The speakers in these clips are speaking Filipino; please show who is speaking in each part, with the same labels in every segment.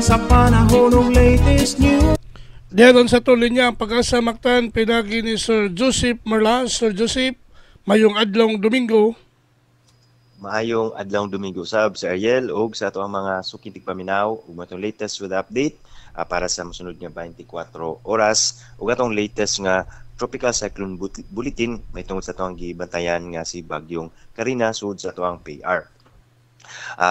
Speaker 1: sa panahon ng latest news.
Speaker 2: Diyan sa tuloy niya ang Pag-asa Mactan, pinagi ni Sir Joseph Merlas. Sir Joseph, mayong adlong Domingo.
Speaker 3: Maayong adlong Domingo sab sa Ariel o sa ato ang mga sukintig paminaw ug matong latest with update para sa masunod nga 24 oras ug atong latest nga tropical cyclone bulletin may tungod sa atong gibantayan nga si bagyong Karina sud sa atong PR.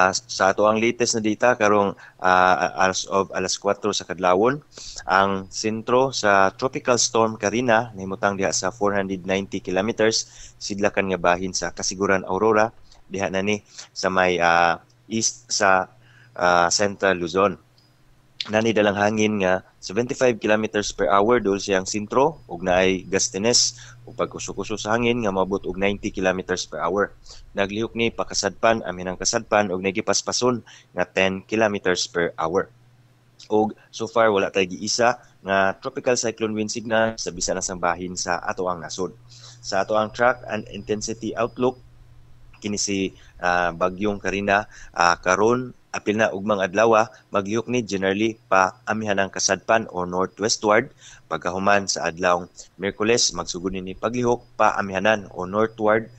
Speaker 3: Sa ato ang latest na data karong as of alas 4 sa kadlawon, ang sentro sa tropical storm Karina nahimutang diha sa 490 kilometers sidlakan nga bahin sa Kasiguran Aurora diha na ni sa may east sa Central Luzon. Nani dalang hangin nga 75 kilometers per hour dol siyang sentro ug naay gustines ug pagkusok-kusok sa hangin nga moabot og 90 kilometers per hour. Naglihok ni pakasadpan aminang kasadpan ug nagipaspason nga 10 kilometers per hour. Og so far wala tay giisa nga tropical cyclone wind signal sa bisan na sang bahin sa ato ang nasod. Sa ato ang track and intensity outlook kini si bagyong Karina karon apil na ugmang adlaw maglihok ni generally pa amihan ang kasadpan o northwestward pagkahuman sa adlawng Miyerkules magsugod ni paglihok pa amihanan o northward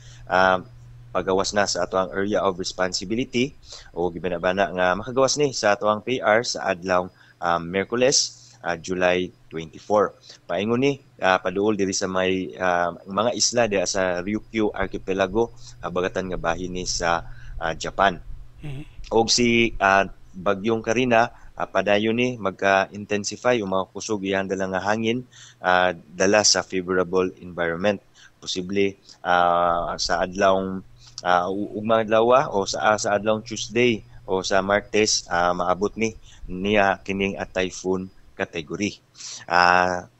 Speaker 3: pagawas na sa ato ang area of responsibility o gibanabana nga makagawas ni sa ato ang PR sa adlawng Miyerkules July 24. Paingon ni paduol diri sa may mga isla diha sa Ryukyu Archipelago habagatan nga bahin ni sa Japan. Og si bagyong Karina padayon ni magka-intensify o mga kusog iyang dala nga hangin dala sa favorable environment. Posible sa adlawng ugmang adlaw o sa adlawng Tuesday o sa Martes maabot ni niya kining typhoon category.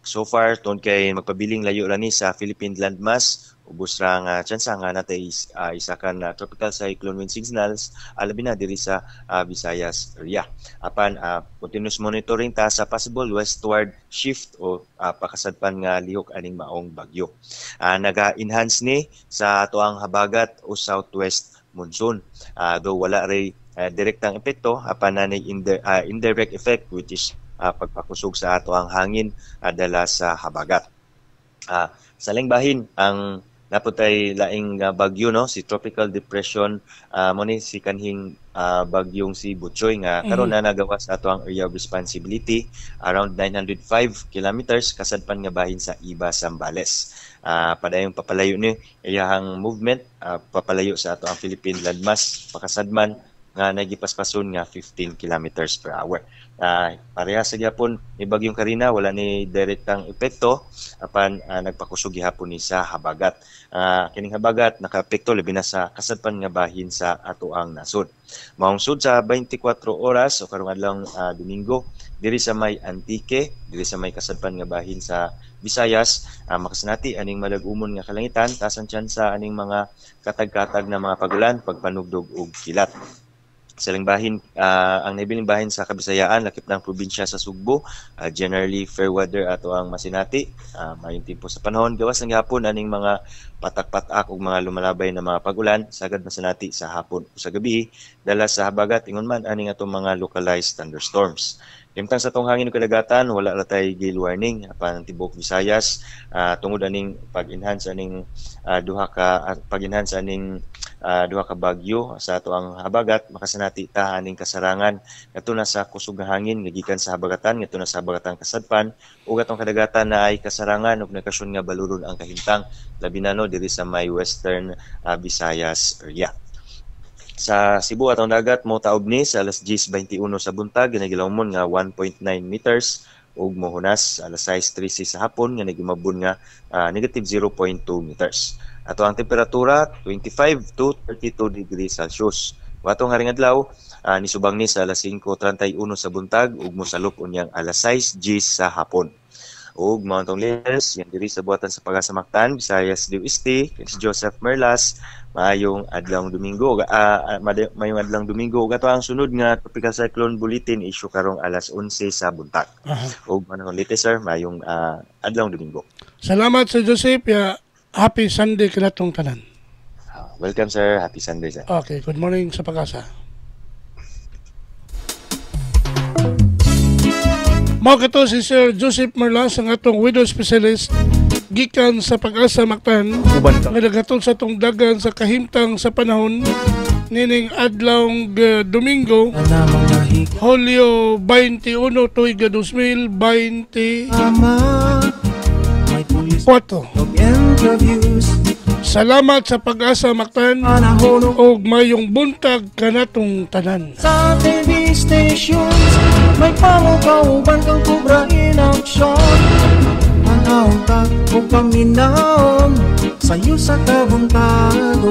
Speaker 3: So far ton kay magpabiling layo ra ni sa Philippine landmass ubos ra nga tsansa nga natay isa kan tropical cyclone wind signals alabi na diri sa Visayas area. Apan continuous monitoring ta sa possible westward shift o pakasadpan nga lihok aning maong bagyo. Naga-enhance ni sa atoang habagat o southwest monsoon. Though wala ray direktang epekto apan na indirect effect which is pagpakusog sa ato ang hangin dala sa habagat. Sa lengbahin ang naputay laing bagyo no si tropical depression mo ni si kanhing bagyong si Butchoy nga karon na nagawa sa ato ang area of responsibility around 905 kilometers kasadpan nga bahin sa Iba, Zambales. Padayong papalayo ni iyahang movement papalayo sa ato ang Philippine landmass pakasadman nga nagipaspason nga 15 kilometers per hour. Pareha sa gyapon ni bagyong Karina wala ni direktang epekto apan nagpakusog gihapon ni sa habagat. Kining habagat nakaapekto labi na sa kasadpan nga bahin sa ato ang nasod. Maong sud sa 24 oras o karong adlawng Domingo diri sa may Antique, diri sa may kasadpan nga bahin sa Visayas, makasanati aning madag-umon nga kalangitan tasan tsansa aning mga katag-katag na mga pagulan, pagpanugdog ug kilat. Sa bahin ang nabiling bahin sa Kabisayaan lakip ng probinsya sa Sugbo generally fair weather ato ang masinati mayong tempo sa panahon gawas ng hapon aning mga patak-patak ug mga lumalabay na mga pagulan sagad masinati sa hapon o sa gabi dala sa habagat ingon man aning atong mga localized thunderstorms. Limtang sa tong hangin ug kadagatan wala ra tay gale warning apan tibok Visayas tungod aning pag-enhance aning duha ka bagyo sa ato ang habagat makasanati ta aning kasarangan ngadto na sa kusog nga hangin nga gikan sa habagatan ngadto na sa habagatang kasadpan ug atong kadagatan na ay kasarangan ug nakasyon nga baluron ang kahimtang labi na no diri sa may western Visayas area. Sa Cebu atong dagat mo taob ni sa alas 10:21 sa buntag ginagilawmon nga 1.9 meters ug mohunas alas 6:13 sa hapon nga nagimabon nga negative 0.2 meters. Ato ang temperatura 25 to 32 degrees Celsius. Atong haring adlaw nisubang ni sa alas 5:31 sa buntag ug mosalop unyang alas 6:10 sa hapon. Ug mao tong latest yan diri sa buhatan sa Pag-asa Mactan, Visayas del Oeste, si Joseph Merlas. Mayong adlawng Domingo mayong adlawng Domingo ug ato ang sunod nga tropical cyclone bulletin issue karong alas 11 sa buntag. Ug manong latest sir mayong adlawng Domingo.
Speaker 2: Salamat Sir Joseph. Happy Sunday kanatong tanan.
Speaker 3: Welcome sir, happy Sunday sir.
Speaker 2: Okay, good morning sa Pag-asa. Mao kato si Sir Joseph Marlas ang atong widow specialist gikan sa Pag-asa Mactan
Speaker 4: Uban ka.
Speaker 2: nga naghatod sa atong dagan sa kahimtang sa panahon nining adlawng Domingo, Hulyo 21 tuig 2024. Salamat sa Pag-asa Mactan og mayong buntag kanatong tanan.
Speaker 1: Sa TV stations, may pangukauban kang kubra in action. Panahon tag o paminaon, sa'yo sa kabuntado.